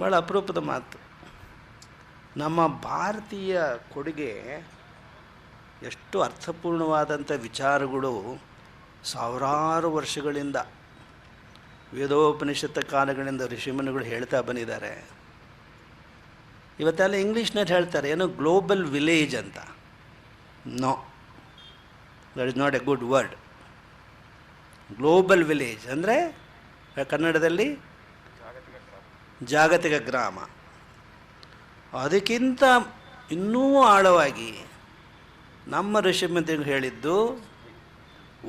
ಭಾಳ ಅಪರೂಪದ ಮಾತು. ನಮ್ಮ ಭಾರತೀಯ ಕೊಡುಗೆ ಎಷ್ಟು ಅರ್ಥಪೂರ್ಣವಾದಂಥ ವಿಚಾರಗಳು ಸಾವಿರಾರು ವರ್ಷಗಳಿಂದ ವೇದೋಪನಿಷತ್ತ ಕಾಲಗಳಿಂದ ಋಷಿಮುನಿಗಳು ಹೇಳ್ತಾ ಬಂದಿದ್ದಾರೆ. ಇವತ್ತೆಲ್ಲ ಇಂಗ್ಲೀಷ್ನಲ್ಲಿ ಹೇಳ್ತಾರೆ ಏನು ಗ್ಲೋಬಲ್ ವಿಲೇಜ್ ಅಂತ. No, that is not a good word. Global village ಅಂದರೆ ಕನ್ನಡದಲ್ಲಿ ಜಾಗತಿಕ ಗ್ರಾಮ. ಅದಕ್ಕಿಂತ ಇನ್ನೂ ಆಳವಾಗಿ ನಮ್ಮ ಋಷಿಮುನಿಗಳು ಹೇಳಿದ್ದು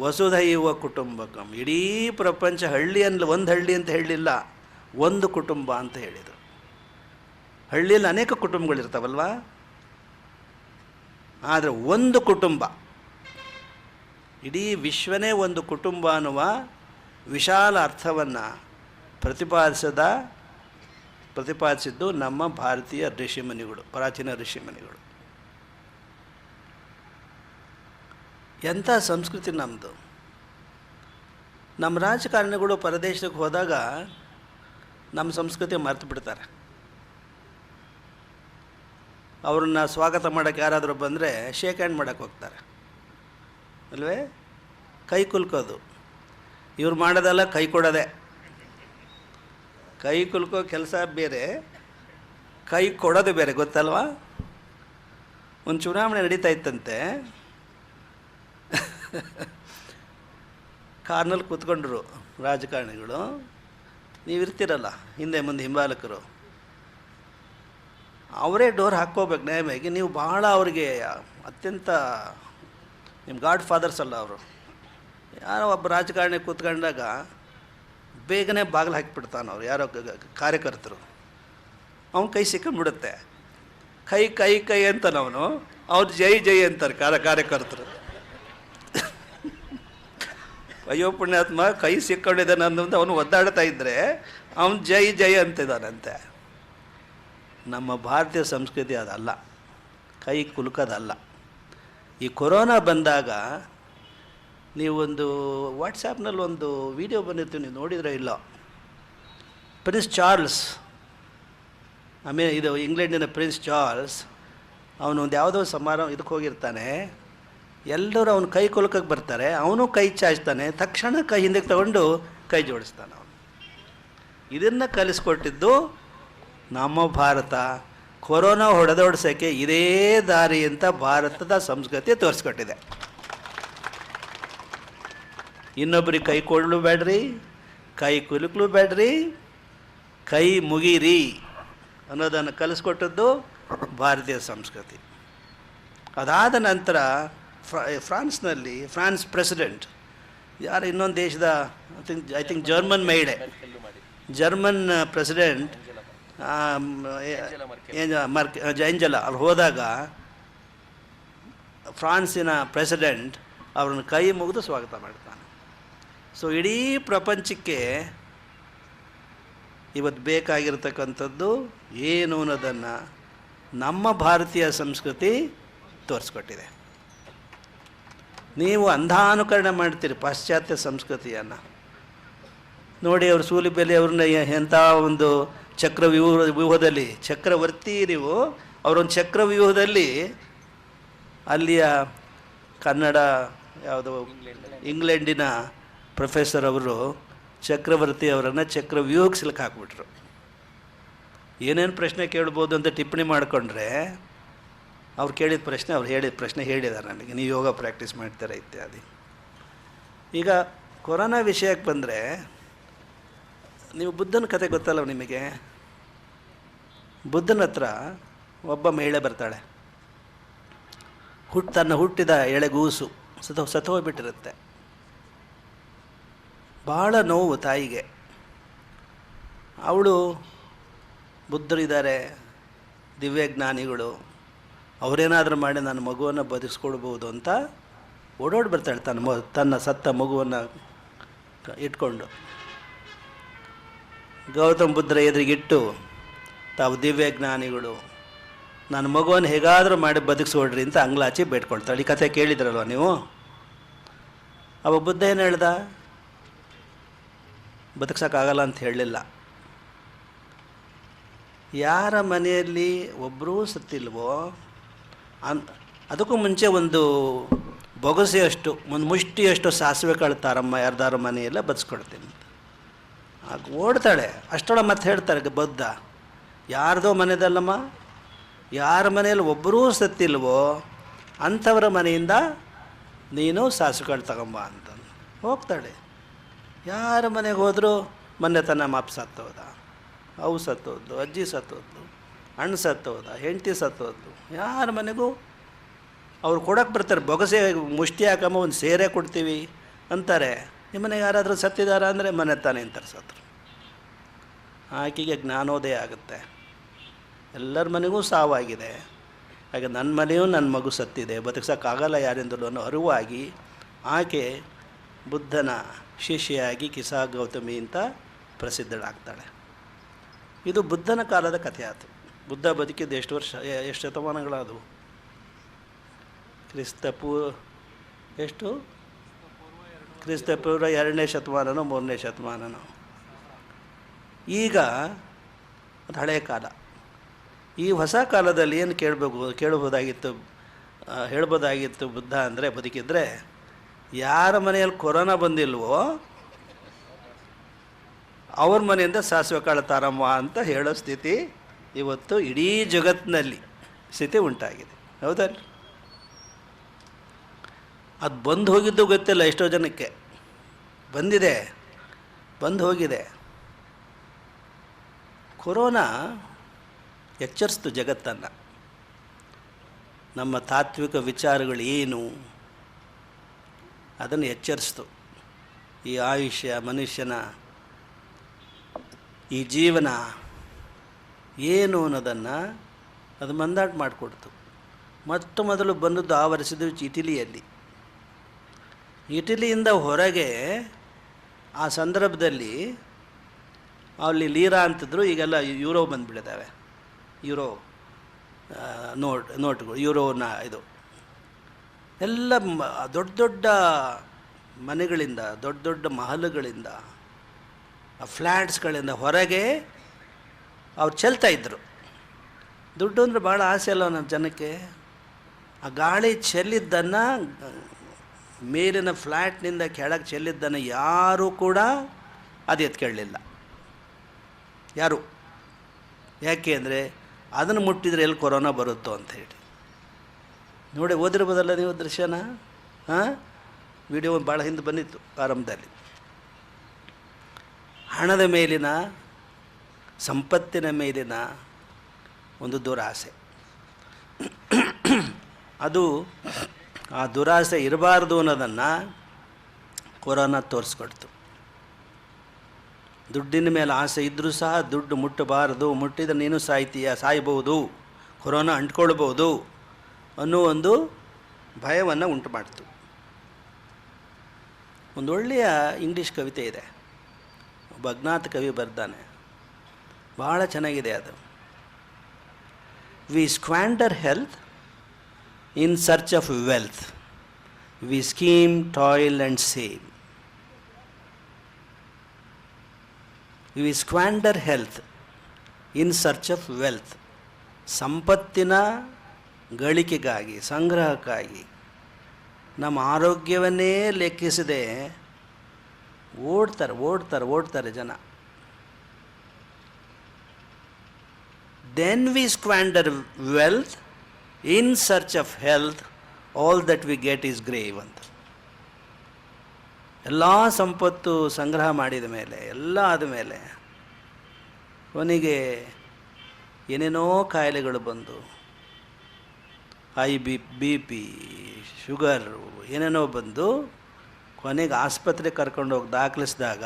ವಸುಧೈವ ಕುಟುಂಬಕಂ. ಇಡೀ ಪ್ರಪಂಚ ಹಳ್ಳಿ ಒಂದು ಹಳ್ಳಿ ಅಂತ ಹೇಳಲಿಲ್ಲ, ಒಂದು ಕುಟುಂಬ ಅಂತ ಹೇಳಿದರು. ಹಳ್ಳಿಯಲ್ಲಿ ಅನೇಕ ಕುಟುಂಬಗಳಿರ್ತಾವಲ್ವ, ಆದರೆ ಒಂದು ಕುಟುಂಬ, ಇಡೀ ವಿಶ್ವನೇ ಒಂದು ಕುಟುಂಬ ಅನ್ನುವ ವಿಶಾಲ ಅರ್ಥವನ್ನು ಪ್ರತಿಪಾದಿಸಿದ್ದು ನಮ್ಮ ಭಾರತೀಯ ಋಷಿಮುನಿಗಳು, ಪ್ರಾಚೀನ ಋಷಿಮುನಿಗಳು. ಎಂಥ ಸಂಸ್ಕೃತಿ ನಮ್ಮದು. ನಮ್ಮ ರಾಜಕಾರಣಿಗಳು ಪರದೇಶಕ್ಕೆ ಹೋದಾಗ ನಮ್ಮ ಸಂಸ್ಕೃತಿ ಮರೆತು ಬಿಡ್ತಾರೆ. ಅವ್ರನ್ನ ಸ್ವಾಗತ ಮಾಡೋಕ್ಕೆ ಯಾರಾದರೂ ಬಂದರೆ ಶೇಕ್ ಹ್ಯಾಂಡ್ ಮಾಡೋಕ್ಕೆ ಹೋಗ್ತಾರೆ ಅಲ್ವೇ, ಕೈ ಕುಲ್ಕೋದು. ಇವ್ರು ಮಾಡೋದಲ್ಲ, ಕೈ ಕೊಡೋದೆ. ಕೈ ಕುಲ್ಕೋ ಕೆಲಸ ಬೇರೆ, ಕೈ ಕೊಡೋದು ಬೇರೆ, ಗೊತ್ತಲ್ವಾ? ಒಂದು ಚುನಾವಣೆ ನಡೀತಾ ಇತ್ತಂತೆ. ಕಾರ್ನಲ್ಲಿ ಕೂತ್ಕೊಂಡ್ರು ರಾಜಕಾರಣಿಗಳು. ನೀವಿರ್ತೀರಲ್ಲ ಹಿಂದೆ ಮುಂದೆ ಹಿಂಬಾಲಕರು, ಅವರೇ ಡೋರ್ ಹಾಕ್ಕೋಬೇಕು ನ್ಯಾಯವಾಗಿ. ನೀವು ಭಾಳ ಅವರಿಗೆ ಅತ್ಯಂತ ನಿಮ್ಮ ಗಾಡ್ ಫಾದರ್ಸ್ ಅಲ್ಲ ಅವರು. ಯಾರೋ ಒಬ್ಬ ರಾಜಕಾರಣಿ ಕೂತ್ಕೊಂಡಾಗ ಬೇಗನೆ ಬಾಗಿಲು ಹಾಕಿಬಿಡ್ತಾನೆ ಅವ್ರು, ಯಾರೋ ಕಾರ್ಯಕರ್ತರು. ಅವನ ಕೈ ಸಿಕ್ಕೊಂಡ್ಬಿಡುತ್ತೆ. ಕೈ ಕೈ ಕೈ ಅಂತಾನೆ ಅವನು, ಅವ್ರು ಜೈ ಜೈ ಅಂತಾರೆ ಕಾರ್ಯಕರ್ತರು. ಅಯ್ಯೋ ಪುಣ್ಯಾತ್ಮ, ಕೈ ಸಿಕ್ಕೊಂಡಿದ್ದಾನೆ ಅನ್ನೋದು ಅವನು ಒದ್ದಾಡ್ತಾ ಇದ್ದರೆ ಅವನು ಜೈ ಜೈ ಅಂತಿದ್ದಾನಂತೆ. ನಮ್ಮ ಭಾರತೀಯ ಸಂಸ್ಕೃತಿ ಅದಲ್ಲ, ಕೈ ಕುಲುಕೋದಲ್ಲ. ಈ ಕೊರೋನಾ ಬಂದಾಗ ನೀವೊಂದು ವಾಟ್ಸಾಪ್ನಲ್ಲಿ ಒಂದು ವಿಡಿಯೋ ಬಂದಿರ್ತೀವಿ, ನೀವು ನೋಡಿದರೆ ಇಲ್ಲ. ಪ್ರಿನ್ಸ್ ಚಾರ್ಲ್ಸ್, ಇದು ಇಂಗ್ಲೆಂಡಿನ ಪ್ರಿನ್ಸ್ ಚಾರ್ಲ್ಸ್, ಅವನು ಒಂದು ಯಾವುದೋ ಸಮಾರಂಭ ಇದಕ್ಕೆ ಹೋಗಿರ್ತಾನೆ. ಎಲ್ಲರೂ ಅವನು ಕೈ ಕುಲುಕಕ್ಕೆ ಬರ್ತಾರೆ, ಅವನು ಕೈ ಚಾಚ್ತಾನೆ, ತಕ್ಷಣ ಕೈ ಹಿಂದಕ್ಕೆ ತಗೊಂಡು ಕೈ ಜೋಡಿಸ್ತಾನೆ ಅವನು. ಇದನ್ನು ಕಲಿಸ್ಕೊಟ್ಟಿದ್ದು ನಮ್ಮ ಭಾರತ. ಕೊರೋನಾ ಹೊಡೆದೋಡ್ಸೋಕ್ಕೆ ಇದೇ ದಾರಿ ಅಂತ ಭಾರತದ ಸಂಸ್ಕೃತಿ ತೋರಿಸ್ಕೊಟ್ಟಿದೆ. ಇನ್ನೊಬ್ಬರಿಗೆ ಕೈ ಕೊಡಲು ಬೇಡ್ರಿ, ಕೈ ಕುಲುಕಲು ಬೇಡ್ರಿ, ಕೈ ಮುಗೀರಿ ಅನ್ನೋದನ್ನು ಕಲಿಸ್ಕೊಟ್ಟದ್ದು ಭಾರತೀಯ ಸಂಸ್ಕೃತಿ. ಅದಾದ ನಂತರ ಫ್ರಾನ್ಸ್ನಲ್ಲಿ ಫ್ರಾನ್ಸ್ ಪ್ರೆಸಿಡೆಂಟ್ ಯಾರು, ಇನ್ನೊಂದು ದೇಶದ ಐ ಥಿಂಕ್ ಜರ್ಮನ್ ಮಹಿಳೆ, ಜರ್ಮನ್ ಪ್ರೆಸಿಡೆಂಟ್ ಏಂಜಲಾ ಅವ್ರು ಹೋದಾಗ ಫ್ರಾನ್ಸಿನ ಪ್ರೆಸಿಡೆಂಟ್ ಅವ್ರನ್ನ ಕೈ ಮುಗಿದು ಸ್ವಾಗತ ಮಾಡ್ತಾನೆ. ಸೊ ಇಡೀ ಪ್ರಪಂಚಕ್ಕೆ ಇವತ್ತು ಬೇಕಾಗಿರ್ತಕ್ಕಂಥದ್ದು ಏನು ಅನ್ನೋದನ್ನು ನಮ್ಮ ಭಾರತೀಯ ಸಂಸ್ಕೃತಿ ತೋರಿಸ್ಕೊಟ್ಟಿದೆ. ನೀವು ಅಂಧಾನುಕರಣ ಮಾಡ್ತೀರಿ ಪಾಶ್ಚಾತ್ಯ ಸಂಸ್ಕೃತಿಯನ್ನು ನೋಡಿ. ಅವರು ಸೂಲಿಬೆಲೆ ಅವ್ರನ್ನ ಎಂಥ ಒಂದು ವ್ಯೂಹದಲ್ಲಿ ಚಕ್ರವರ್ತಿ, ನೀವು ಅವರೊಂದು ಚಕ್ರವ್ಯೂಹದಲ್ಲಿ ಅಲ್ಲಿಯ ಕನ್ನಡ ಯಾವುದು ಇಂಗ್ಲೆಂಡಿನ ಪ್ರೊಫೆಸರ್ ಅವರು ಚಕ್ರವರ್ತಿ ಅವರನ್ನು ಚಕ್ರವ್ಯೂಹಕ್ಕೆ ಸಿಲುಕು ಹಾಕ್ಬಿಟ್ರು. ಏನೇನು ಪ್ರಶ್ನೆ ಕೇಳ್ಬೋದು ಅಂತ ಟಿಪ್ಪಣಿ ಮಾಡಿಕೊಂಡ್ರೆ ಅವ್ರು ಕೇಳಿದ ಪ್ರಶ್ನೆ, ಅವ್ರು ಹೇಳಿದ ಪ್ರಶ್ನೆ ಹೇಳಿದ್ದಾರೆ ನನಗೆ, ನೀವು ಯೋಗ ಪ್ರಾಕ್ಟೀಸ್ ಮಾಡ್ತಾರೆ ಇತ್ಯಾದಿ. ಈಗ ಕೊರೋನಾ ವಿಷಯಕ್ಕೆ ಬಂದರೆ, ನೀವು ಬುದ್ಧನ ಕತೆ ಗೊತ್ತಲ್ಲ ನಿಮಗೆ? ಬುದ್ಧನ ಹತ್ರ ಒಬ್ಬ ಮಹಿಳೆ ಬರ್ತಾಳೆ. ತನ್ನ ಹುಟ್ಟಿದ ಎಳೆಗೂಸು ಸತ್ತೋಗ್ಬಿಟ್ಟಿರುತ್ತೆ. ಭಾಳ ನೋವು ತಾಯಿಗೆ. ಅವಳು ಬುದ್ಧರಿದ್ದಾರೆ, ದಿವ್ಯಜ್ಞಾನಿಗಳು, ಅವರೇನಾದರೂ ಮಾಡಿ ನನ್ನ ಮಗುವನ್ನು ಬದುಕಿಸ್ಕೊಡ್ಬೋದು ಅಂತ ಓಡೋಡಿ ಬರ್ತಾಳೆ ತನ್ನ ಸತ್ತ ಮಗುವನ್ನು ಇಟ್ಕೊಂಡು. ಗೌತಮ ಬುದ್ಧರ ಎದುರಿಗಿಟ್ಟು, ತಾವು ದಿವ್ಯಜ್ಞಾನಿಗಳು, ನನ್ನ ಮಗುವನ್ನು ಹೇಗಾದರೂ ಮಾಡಿ ಬದುಕಿಸ್ಕೊಡ್ರಿ ಅಂತ ಅಂಗ್ಲಾಚಿ ಬೇಡ್ಕೊಳ್ತಾಳೆ. ಈ ಕಥೆ ಕೇಳಿದ್ರಲ್ವ ನೀವು? ಅವ ಬುದ್ಧ ಏನು ಹೇಳ್ದ? ಬದುಕ್ಸೋಕ್ಕಾಗಲ್ಲ ಅಂತ ಹೇಳಲಿಲ್ಲ. ಯಾರ ಮನೆಯಲ್ಲಿ ಒಬ್ಬರೂ ಸತ್ತಿಲ್ವೋ ಅದಕ್ಕೂ ಮುಂಚೆ ಒಂದು ಬೊಗಸೆಯಷ್ಟು ಒಂದು ಮುಷ್ಟಿಯಷ್ಟು ಸಾಸಿವೆ ಕಾಳು ತಾರಮ್ಮ ಯಾರ್ದಾರ ಮನೆಯೆಲ್ಲ ಬದಿಸ್ಕೊಡ್ತೀನಿ ಆಗ ಓಡ್ತಾಳೆ. ಅಷ್ಟೊಳಗೆ ಮತ್ತೆ ಹೇಳ್ತಾರೆ ಬದ್ಧ, ಯಾರ್ದೋ ಮನೆಯದಲ್ಲಮ್ಮ, ಯಾರ ಮನೆಯಲ್ಲಿ ಒಬ್ಬರೂ ಸತ್ತಿಲ್ವೋ ಅಂಥವ್ರ ಮನೆಯಿಂದ ನೀನು ಸಾಸಿವೆ ಕಾಳು ತಗೊಂಬ ಅಂತ ಹೋಗ್ತಾಳೆ. ಯಾರ ಮನೆಗೆ ಹೋದರೂ ಮೊನ್ನೆ ತನ್ನ ಮಾಪ್ ಸತ್ತೋದ, ಅವು ಸತ್ತೋದು, ಅಜ್ಜಿ ಸತ್ತೋದು, ಅಣ್ಣ ಸತ್ತೋದ, ಹೆಂಡತಿ ಸತ್ತೋದು, ಯಾರ ಮನೆಗೂ ಅವ್ರು ಕೊಡೋಕೆ ಬರ್ತಾರೆ. ಬೊಗಸೆ ಮುಷ್ಟಿ ಹಾಕಮ್ಮ ಒಂದು ಸೇರೆ ಕೊಡ್ತೀವಿ ಅಂತಾರೆ. ನಿಮ್ಮನೆ ಯಾರಾದರೂ ಸತ್ತಿದಾರ ಅಂದರೆ ಮನೆ ತಾನೇ ಅಂತಾರೆ ಸತ್ರು. ಆಕೆಗೆ ಜ್ಞಾನೋದಯ ಆಗುತ್ತೆ, ಎಲ್ಲರ ಮನೆಗೂ ಸಾವಾಗಿದೆ, ಹಾಗೆ ನನ್ನ ಮನೆಯೂ ನನ್ನ ಮಗು ಸತ್ತಿದೆ, ಬದುಕ್ಸೋಕ್ಕಾಗಲ್ಲ ಯಾರಿಂದಲೂ ಅನ್ನೋ ಅರಿವಾಗಿ ಆಕೆ ಬುದ್ಧನ ಶಿಷ್ಯೆಯಾಗಿ ಕಿಸಾ ಗೌತಮಿ ಅಂತ ಪ್ರಸಿದ್ಧಳಾಗ್ತಾಳೆ. ಇದು ಬುದ್ಧನ ಕಾಲದ ಕಥೆ ಆಯಿತು. ಬುದ್ಧ ಬದುಕಿದ್ದು ಎಷ್ಟು ವರ್ಷ, ಎಷ್ಟು ಶತಮಾನಗಳಾದವು? ಎಷ್ಟು ಕ್ರಿಸ್ತಪೂರ್ವ 2ನೇ ಶತಮಾನನೋ 3ನೇ ಶತಮಾನನೋ. ಈಗ ಅದು ಹಳೆಯ ಕಾಲ. ಈ ಹೊಸ ಕಾಲದಲ್ಲಿ ಏನು ಹೇಳ್ಬೋದಾಗಿತ್ತು ಬುದ್ಧ ಅಂದರೆ, ಬದುಕಿದ್ರೆ ಯಾರ ಮನೆಯಲ್ಲಿ ಕೊರೋನಾ ಬಂದಿಲ್ವೋ ಅವ್ರ ಮನೆಯಿಂದ ಸಾಸಿವೆ ಕಾಳು ತಾರಮ್ಮ ಅಂತ ಹೇಳೋ ಸ್ಥಿತಿ ಇವತ್ತು ಇಡೀ ಜಗತ್ತಿನಲ್ಲಿ ಸ್ಥಿತಿ ಉಂಟಾಗಿದೆ. ಹೌದಲ್ಲ? ಅದು ಬಂದು ಹೋಗಿದ್ದು ಗೊತ್ತಿಲ್ಲ ಎಷ್ಟೋ ಜನಕ್ಕೆ. ಬಂದು ಹೋಗಿದೆ. ಕೊರೋನಾ ಎಚ್ಚರಿಸ್ತು ಜಗತ್ತನ್ನು. ನಮ್ಮ ತಾತ್ವಿಕ ವಿಚಾರಗಳು ಏನು ಅದನ್ನು ಎಚ್ಚರಿಸ್ತು. ಈ ಆಯುಷ್ಯ, ಮನುಷ್ಯನ ಈ ಜೀವನ ಏನು ಅನ್ನೋದನ್ನು ಅದು ಮಂದಾಟ ಮಾಡಿಕೊಡ್ತು. ಮೊದಲು ಬಂದದ್ದು ಆವರಿಸಿದ್ದು ಇಟಲಿಯಲ್ಲಿ. ಇಟಲಿಯಿಂದ ಹೊರಗೆ ಆ ಸಂದರ್ಭದಲ್ಲಿ ಅಲ್ಲಿ ಲೀರಾ ಅಂತಿದ್ರು, ಈಗೆಲ್ಲ ಯೂರೋ ಬಂದುಬಿಟ್ಟಿದ್ದಾವೆ. ಯೂರೋ ನೋಟ್ಗಳು, ಯೂರೋನ ಇದು ಎಲ್ಲ ದೊಡ್ಡ ದೊಡ್ಡ ಮನೆಗಳಿಂದ, ದೊಡ್ಡ ದೊಡ್ಡ ಮಹಲುಗಳಿಂದ, ಫ್ಲ್ಯಾಟ್ಸ್ಗಳಿಂದ ಹೊರಗೆ ಅವ್ರು ಚೆಲ್ತಾಯಿದ್ರು. ದುಡ್ಡು ಅಂದರೆ ಭಾಳ ಆಸೆ ಅಲ್ಲ ನಮ್ಮ ಜನಕ್ಕೆ. ಆ ಗಾಳಿ ಚೆಲ್ಲಿದ್ದನ್ನು, ಮೇಲಿನ ಫ್ಲ್ಯಾಟ್ನಿಂದ ಕೆಳಗೆ ಚೆಲ್ಲಿದ್ದನ್ನು ಯಾರೂ ಕೂಡ ಅದು ಎತ್ಕೊಳ್ಳಲಿಲ್ಲ. ಯಾರು? ಯಾಕೆ ಅಂದರೆ ಅದನ್ನು ಮುಟ್ಟಿದರೆ ಎಲ್ಲಿ ಕೊರೋನಾ ಬರುತ್ತೋ ಅಂಥೇಳಿ. ನೋಡಿ, ಓದಿರ್ಬೋದಲ್ಲ ನೀವು ದೃಶ್ಯನ. ವಿಡಿಯೋ ಭಾಳ ಹಿಂದೆ ಬಂದಿತ್ತು ಆರಂಭದಲ್ಲಿ. ಹಣದ ಮೇಲಿನ, ಸಂಪತ್ತಿನ ಮೇಲಿನ ಒಂದು ದುರಾಸೆ. ಅದು ಆ ದುರಾಸೆ ಇರಬಾರ್ದು ಅನ್ನೋದನ್ನು ಕೊರೋನಾ ತೋರಿಸ್ಕೊಡ್ತು. ದುಡ್ಡಿನ ಮೇಲೆ ಆಸೆ ಇದ್ದರೂ ಸಹ ದುಡ್ಡು ಮುಟ್ಟಬಾರದು, ಮುಟ್ಟಿದರೆ ನೀನು ಸಾಯ್ಬೋದು, ಕೊರೋನಾ ಅಂಟ್ಕೊಳ್ಬೋದು ಅನ್ನೋ ಒಂದು ಭಯವನ್ನು ಉಂಟು ಮಾಡ್ತು. ಒಂದು ಒಳ್ಳೆಯ ಇಂಗ್ಲೀಷ್ ಕವಿತೆ ಇದೆ, ಒಬ್ಬ ಅಜ್ಞಾತ ಕವಿ ಬರ್ದಾನೆ, ಭಾಳ ಚೆನ್ನಾಗಿದೆ ಅದು. We squander health in search of wealth, we scheme, toil and save. We squander health in search of wealth. ಸಂಪತ್ತಿನ ಗಳಿಕೆಗಾಗಿ, ಸಂಗ್ರಹಕ್ಕಾಗಿ ನಮ್ಮ ಆರೋಗ್ಯವನ್ನೇ ಲೆಕ್ಕಿಸದೆ ಓಡ್ತಾರೆ ಜನ. Then we squander wealth in search of health, all that we get is grave ಅಂತ. ಎಲ್ಲ ಸಂಪತ್ತು ಸಂಗ್ರಹ ಮಾಡಿದ ಮೇಲೆ, ಎಲ್ಲ ಆದಮೇಲೆ ಕೊನೆಗೆ ಏನೇನೋ ಕಾಯಿಲೆಗಳು ಬಂದು, ಬಿ ಪಿ, ಶುಗರು, ಏನೇನೋ ಬಂದು ಕೊನೆಗೆ ಆಸ್ಪತ್ರೆಗೆ ಕರ್ಕೊಂಡೋಗಿ ದಾಖಲಿಸಿದಾಗ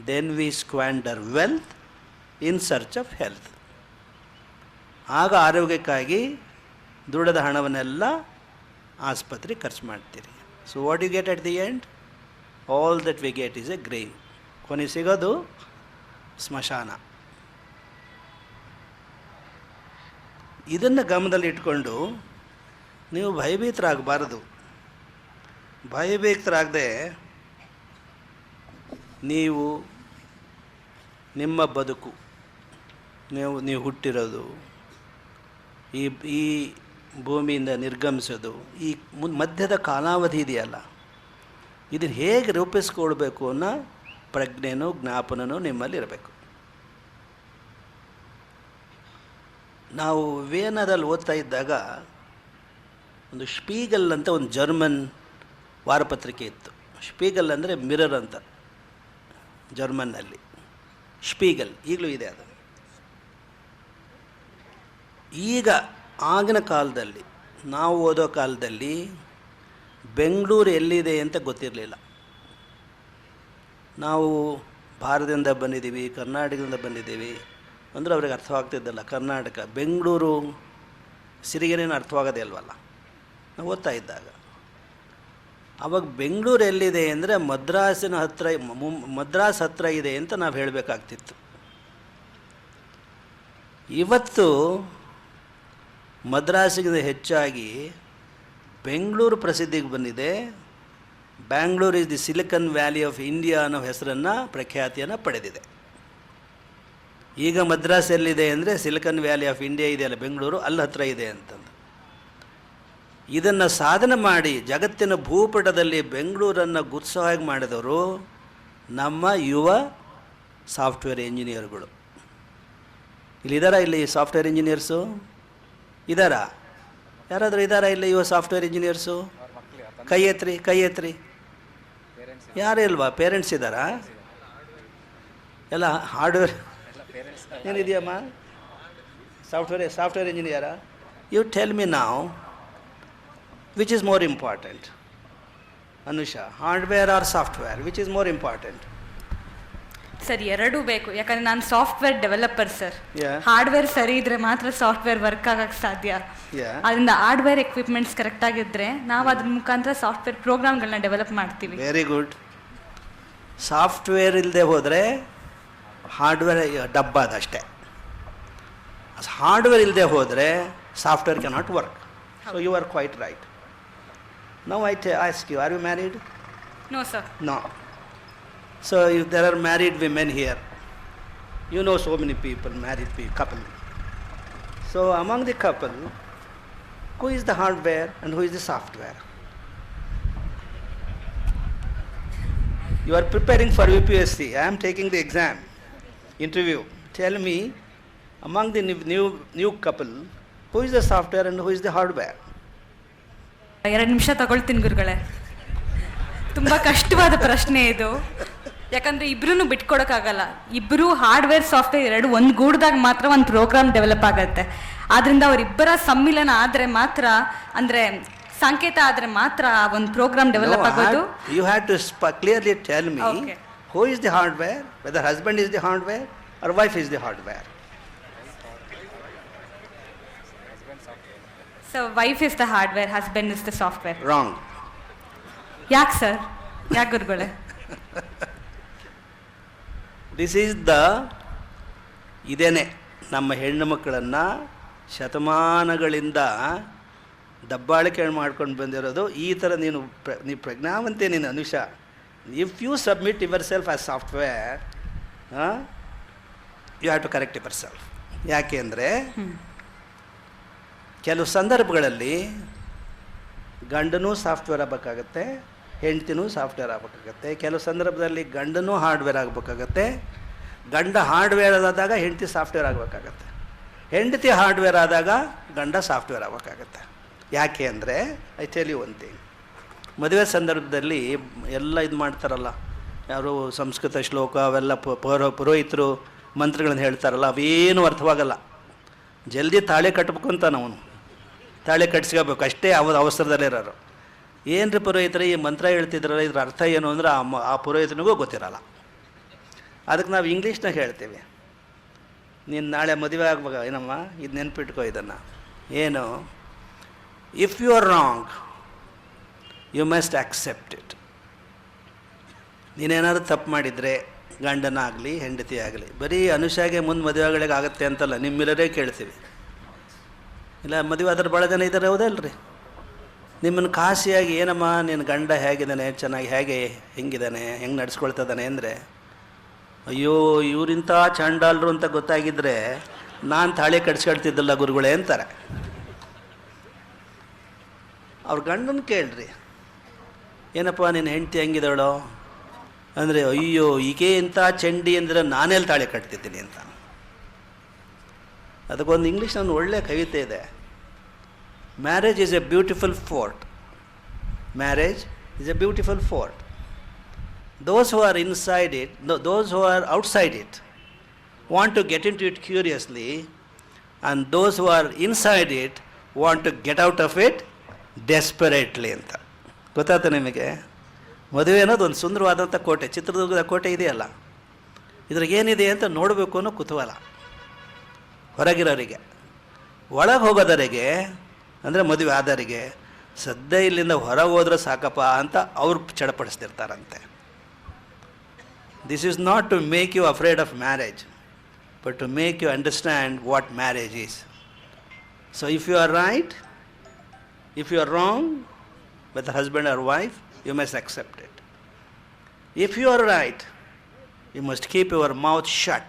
then we squander wealth in search of health. ಆಗ ಆರೋಗ್ಯಕ್ಕಾಗಿ ದುಡಿದ ಹಣವನ್ನೆಲ್ಲ ಆಸ್ಪತ್ರೆಗೆ ಖರ್ಚು ಮಾಡ್ತೀರಿ. So what you get at the end? All that we get is a grave. ಕೊನೆ ಸಿಗೋದು ಸ್ಮಶಾನ. ಇದನ್ನು ಗಮನದಲ್ಲಿ ಇಟ್ಕೊಂಡು ನೀವು ಭಯಭೀತರಾಗಬಾರದು. ಭಯಭೀತರಾಗದೆ ನೀವು ನಿಮ್ಮ ಬದುಕು, ನೀವು ಹುಟ್ಟಿರೋದು, ಈ ಈ ಭೂಮಿಯಿಂದ ನಿರ್ಗಮಿಸೋದು, ಈ ಮಧ್ಯದ ಕಾಲಾವಧಿ ಇದೆಯಲ್ಲ, ಇದನ್ನು ಹೇಗೆ ರೂಪಿಸ್ಕೊಳ್ಬೇಕು ಅನ್ನೋ ಪ್ರಜ್ಞೆನೂ ಜ್ಞಾಪನೂ ನಿಮ್ಮಲ್ಲಿ ಇರಬೇಕು. ನಾವು ವಿಯೆನ್ನಾದಲ್ಲಿ ಓದ್ತಾ ಇದ್ದಾಗ ಒಂದು ಶಪೀಗಲ್ ಅಂತ ಒಂದು ಜರ್ಮನ್ ವಾರಪತ್ರಿಕೆ ಇತ್ತು. ಶಪೀಗಲ್ ಅಂದರೆ ಮಿರರ್ ಅಂತ ಜರ್ಮನ್ನಲ್ಲಿ, ಶಪೀಗಲ್ ಈಗಲೂ ಇದೆ ಅದು. ಈಗ ಆಗಿನ ಕಾಲದಲ್ಲಿ, ನಾವು ಓದೋ ಕಾಲದಲ್ಲಿ ಬೆಂಗಳೂರು ಎಲ್ಲಿದೆ ಅಂತ ಗೊತ್ತಿರಲಿಲ್ಲ. ನಾವು ಭಾರತದಿಂದ ಬಂದಿದ್ದೀವಿ, ಕರ್ನಾಟಕದಿಂದ ಬಂದಿದ್ದೀವಿ ಅಂದರೆ ಅವ್ರಿಗೆ ಅರ್ಥವಾಗ್ತಿದ್ದಲ್ಲ. ಕರ್ನಾಟಕ, ಬೆಂಗಳೂರು, ಸಿರಿಗೆನೇನು ಅರ್ಥವಾಗೋದೇ ಅಲ್ವಲ್ಲ ನಾವು ಓದ್ತಾ ಇದ್ದಾಗ. ಆವಾಗ ಬೆಂಗಳೂರು ಎಲ್ಲಿದೆ ಅಂದರೆ ಮದ್ರಾಸಿನ ಹತ್ತಿರ, ಮದ್ರಾಸ್ ಹತ್ತಿರ ಇದೆ ಅಂತ ನಾವು ಹೇಳಬೇಕಾಗ್ತಿತ್ತು. ಇವತ್ತು ಮದ್ರಾಸಿಗಿಂತ ಹೆಚ್ಚಾಗಿ ಬೆಂಗಳೂರು ಪ್ರಸಿದ್ಧಿಗೆ ಬಂದಿದೆ. Bangalore is the silicon valley of India ಅನ್ನೋ ಹೆಸರನ್ನು, ಪ್ರಖ್ಯಾತಿಯನ್ನು ಪಡೆದಿದೆ. ಈಗ ಮದ್ರಾಸ್ ಎಲ್ಲಿದೆ ಅಂದರೆ ಸಿಲಿಕನ್ ವ್ಯಾಲಿ ಆಫ್ ಇಂಡಿಯಾ ಇದೆಯಲ್ಲ ಬೆಂಗಳೂರು, ಅಲ್ಲಿ ಹತ್ತಿರ ಇದೆ ಅಂತಂದು. ಇದನ್ನು ಸಾಧನೆ ಮಾಡಿ ಜಗತ್ತಿನ ಭೂಪಟದಲ್ಲಿ ಬೆಂಗಳೂರನ್ನು ಗುರುತಿಸೋ ಹಾಗೆ ಮಾಡಿದವರು ನಮ್ಮ ಯುವ ಸಾಫ್ಟ್ವೇರ್ ಇಂಜಿನಿಯರ್ಗಳು. ಇಲ್ಲಿದ್ದಾರಾ? ಇಲ್ಲಿ ಸಾಫ್ಟ್ವೇರ್ ಇಂಜಿನಿಯರ್ಸು ಇದ್ದಾರಾ? ಯಾರಾದರೂ ಇದ್ದಾರಾ ಇಲ್ಲಿ ಯುವ ಸಾಫ್ಟ್ವೇರ್ ಇಂಜಿನಿಯರ್ಸು? ಕೈ ಎತ್ರಿ, ಕೈ ಎತ್ರಿ. ಯಾರು ಇಲ್ವಾ? ಪೇರೆಂಟ್ಸ್ ಇದ್ದಾರಾ? ಎಲ್ಲ ಹಾರ್ಡ್ವೇರ್ ಏನಿದೆಯಮ್ಮ? ಸಾಫ್ಟ್ವೇರ್ ಇಂಜಿನಿಯರಾ? You tell me now, which is more important? Anusha, hardware or software, which is more important? Sir, ಎರಡೂ ಬೇಕು. ಯಾಕಂದರೆ ನಾನು ಸಾಫ್ಟ್ವೇರ್ ಡೆವಲಪರ್ ಸರ್. ಹಾರ್ಡ್ವೇರ್ ಸರಿ ಇದ್ರೆ ಮಾತ್ರ ಸಾಫ್ಟ್ವೇರ್ ವರ್ಕ್ ಆಗಕ್ಕೆ ಸಾಧ್ಯ. ಅದರಿಂದ ಹಾರ್ಡ್ವೇರ್ ಎಕ್ವಿಪ್ಮೆಂಟ್ಸ್ ಕರೆಕ್ಟಾಗಿದ್ದರೆ ನಾವು ಅದ್ರ ಮುಖಾಂತರ ಸಾಫ್ಟ್ವೇರ್ ಪ್ರೋಗ್ರಾಮ್ಗಳನ್ನ ಡೆವಲಪ್ ಮಾಡ್ತೀವಿ. Very good. ಸಾಫ್ಟ್ವೇರ್ ಇಲ್ಲದೆ ಹೋದರೆ ಹಾರ್ಡ್ವೇರ್ ಡಬ್ಬ ಅದಷ್ಟೇ. ಹಾರ್ಡ್ವೇರ್ ಇಲ್ಲದೆ ಹೋದರೆ software cannot work. So you are quite right. Now I ask you, are you married? No sir. No. So if there are married women here, you know so many people, married couple. So among the couple, who is the hardware and who is the software? You are preparing for UPSC. I am taking the exam, interview. Tell me, among the new couple, who is the software and who is the hardware? 2 ನಿಮಿಷ ತಗೊಳ್ತೀನಿ ಗುರುಗಳೇ. ತುಂಬ ಕಷ್ಟವಾದ ಪ್ರಶ್ನೆ ಇದು. ಯಾಕಂದರೆ ಇಬ್ಬರೂ ಬಿಟ್ಕೊಡೋಕ್ಕಾಗಲ್ಲ. ಇಬ್ಬರು ಹಾರ್ಡ್ವೇರ್ ಸಾಫ್ಟ್ವೇರ್ ಎರಡು ಒಂದು ಗೂಡ್ದಾಗ ಮಾತ್ರ ಒಂದು ಪ್ರೋಗ್ರಾಮ್ ಡೆವಲಪ್ ಆಗುತ್ತೆ. ಆದ್ದರಿಂದ ಅವರಿಬ್ಬರ ಸಮ್ಮಿಲನ ಆದರೆ ಮಾತ್ರ, ಅಂದರೆ ಸಂಕೇತ ಆದರೆ ಮಾತ್ರ ಒಂದು ಪ್ರೋಗ್ರಾಮ್ ಡೆವಲಪ್ ಆಗೋದು. You have to clearly tell me who is the hardware, whether husband is the hardware or wife is the hardware. So wife is the hardware, husband is the software. Wrong. ಯಾಕೆ ಸರ್? ಯಾಕೆ ಗುರುಗಳೇ? This is ಇದೇನೆ ನಮ್ಮ ಹೆಣ್ಣು ಮಕ್ಕಳನ್ನು ಶತಮಾನಗಳಿಂದ ದಬ್ಬಾಳಿಕೆ ಮಾಡ್ಕೊಂಡು ಬಂದಿರೋದು. ಈ ಥರ ನೀನು ಪ್ರಜ್ಞಾವಂತೆ ನೀನು Anusha. If you submit yourself as software, you have to correct yourself. ಯಾಕೆ ಅಂದರೆ ಕೆಲವು ಸಂದರ್ಭಗಳಲ್ಲಿ ಗಂಡನೂ ಸಾಫ್ಟ್ವೇರ್ ಆಗಬೇಕಾಗತ್ತೆ, ಹೆಂಡ್ತಿನೂ ಸಾಫ್ಟ್ವೇರ್ ಆಗಬೇಕಾಗತ್ತೆ. ಕೆಲವು ಸಂದರ್ಭದಲ್ಲಿ ಗಂಡನೂ ಹಾರ್ಡ್ವೇರ್ ಆಗಬೇಕಾಗತ್ತೆ. ಗಂಡ ಹಾರ್ಡ್ವೇರ್ ಆದಾಗ ಹೆಂಡತಿ ಸಾಫ್ಟ್ವೇರ್ ಆಗಬೇಕಾಗತ್ತೆ. ಹೆಂಡತಿ ಹಾರ್ಡ್ವೇರ್ ಆದಾಗ ಗಂಡ ಸಾಫ್ಟ್ವೇರ್ ಆಗಬೇಕಾಗತ್ತೆ. ಯಾಕೆ ಅಂದರೆ I tell you one thing. ಮದುವೆ ಸಂದರ್ಭದಲ್ಲಿ ಎಲ್ಲ ಇದು ಮಾಡ್ತಾರಲ್ಲ, ಯಾರು ಸಂಸ್ಕೃತ ಶ್ಲೋಕ ಅವೆಲ್ಲ ಪುರೋಹಿತರು ಮಂತ್ರಗಳನ್ನು ಹೇಳ್ತಾರಲ್ಲ, ಅವೇನೂ ಅರ್ಥವಾಗಲ್ಲ. ಜಲ್ದಿ ತಾಳಿ ಕಟ್ಟಬೇಕು ಅಂತ ನಾವು ತಾಳಿ ಕಟ್ಸ್ಕೋಬೇಕು ಅಷ್ಟೇ ಅವಸರದಲ್ಲಿರೋರು. ಏನು ರೀ ಪುರೋಹಿತರು ಈ ಮಂತ್ರ ಹೇಳ್ತಿದ್ರಲ್ಲ, ಇದ್ರ ಅರ್ಥ ಏನು ಅಂದರೆ ಆ ಪುರೋಹಿತನಿಗೂ ಗೊತ್ತಿರಲ್ಲ. ಅದಕ್ಕೆ ನಾವು ಇಂಗ್ಲೀಷ್ನಾಗ ಹೇಳ್ತೀವಿ, ನೀನು ನಾಳೆ ಮದುವೆ ಆಗ್ಬೇಕು ಏನಮ್ಮ, ಇದು ನೆನ್ಪಿಟ್ಕೋ ಇದನ್ನು. ಏನು? If you are wrong you must accept it. ನೀನೇನಾದ್ರು ತಪ್ಪು ಮಾಡಿದರೆ ಗಂಡನಾಗಲಿ ಹೆಂಡತಿ ಆಗಲಿ, ಬರೀ ಅನುಷಾಗೆ ಮುಂದೆ ಮದುವೆಗಳಿಗೆ ಆಗುತ್ತೆ ಅಂತಲ್ಲ, ನಿಮ್ಮಿಲ್ಲರೇ ಕೇಳ್ತೀವಿ. ಇಲ್ಲ ಮದುವೆ ಆದ್ರೆ ಭಾಳ ಜನ ಇದ್ದಾರೆ, ಹೌದಲ್ರಿ? ನಿಮ್ಮನ್ನು ಖಾಸಿಯಾಗಿ ಏನಮ್ಮ ನಿನ್ನ ಗಂಡ ಹೇಗಿದ್ದಾನೆ, ಚೆನ್ನಾಗಿ ಹೇಗೆ ಹೆಂಗಿದ್ದಾನೆ, ಹೆಂಗೆ ನಡ್ಸ್ಕೊಳ್ತಿದ್ದಾನೆ ಅಂದರೆ ಅಯ್ಯೋ ಇವರಿಂಥ ಚಾಂಡಾಲರು ಅಂತ ಗೊತ್ತಾಗಿದ್ದರೆ ನಾನು ತಾಳಿ ಕಟ್ಸ್ಕೊಳ್ತಿದ್ದಲ್ಲ ಗುರುಗಳೇ ಅಂತಾರೆ. ಅವ್ರ ಗಂಡನ ಕೇಳ್ರಿ, ಏನಪ್ಪ ನಿನ್ನ ಹೆಂಡತಿ ಹೆಂಗಿದವಳು ಅಂದರೆ, ಅಯ್ಯೋ ಈಕೆ ಇಂಥ ಚಂಡಿ ಅಂದರೆ ನಾನೆಲ್ಲಿ ತಾಳಿ ಕಟ್ತಿದ್ದೀನಿ ಅಂತ. ಅದಕ್ಕೊಂದು ಇಂಗ್ಲೀಷ್ ನನ್ನ ಒಳ್ಳೆಯ ಕವಿತೆ ಇದೆ. Marriage is A beautiful fort. Marriage is A beautiful fort. Those who are inside it, those who are outside it, want to get into it curiously, and those who are inside it want to get out of it desperately ಅಂತ. ಗೊತ್ತಾಯ್ತಾ ನಿಮಗೆ? ಮದುವೆ ಅನ್ನೋದು ಒಂದು ಸುಂದರವಾದಂಥ ಕೋಟೆ. ಚಿತ್ರದುರ್ಗದ ಕೋಟೆ ಇದೆಯಲ್ಲ, ಇದ್ರಾಗೇನಿದೆ ಅಂತ ನೋಡಬೇಕು ಅನ್ನೋ ಕುತೂಹಲ ಹೊರಗಿರೋರಿಗೆ. ಒಳಗೆ ಹೋಗೋದರಿಗೆ ಅಂದರೆ ಮದುವೆ ಆದವರಿಗೆ ಸದ್ಯ ಇಲ್ಲಿಂದ ಹೊರಗೆ ಹೋದ್ರೆ ಸಾಕಪ್ಪ ಅಂತ ಅವ್ರು ಚಡಪಡಿಸ್ತಿರ್ತಾರಂತೆ. This is not to make you afraid of marriage, but to make you understand what marriage is. So if you are right, if you are wrong with a husband or wife, you must accept it. If you are right, you must keep your mouth shut.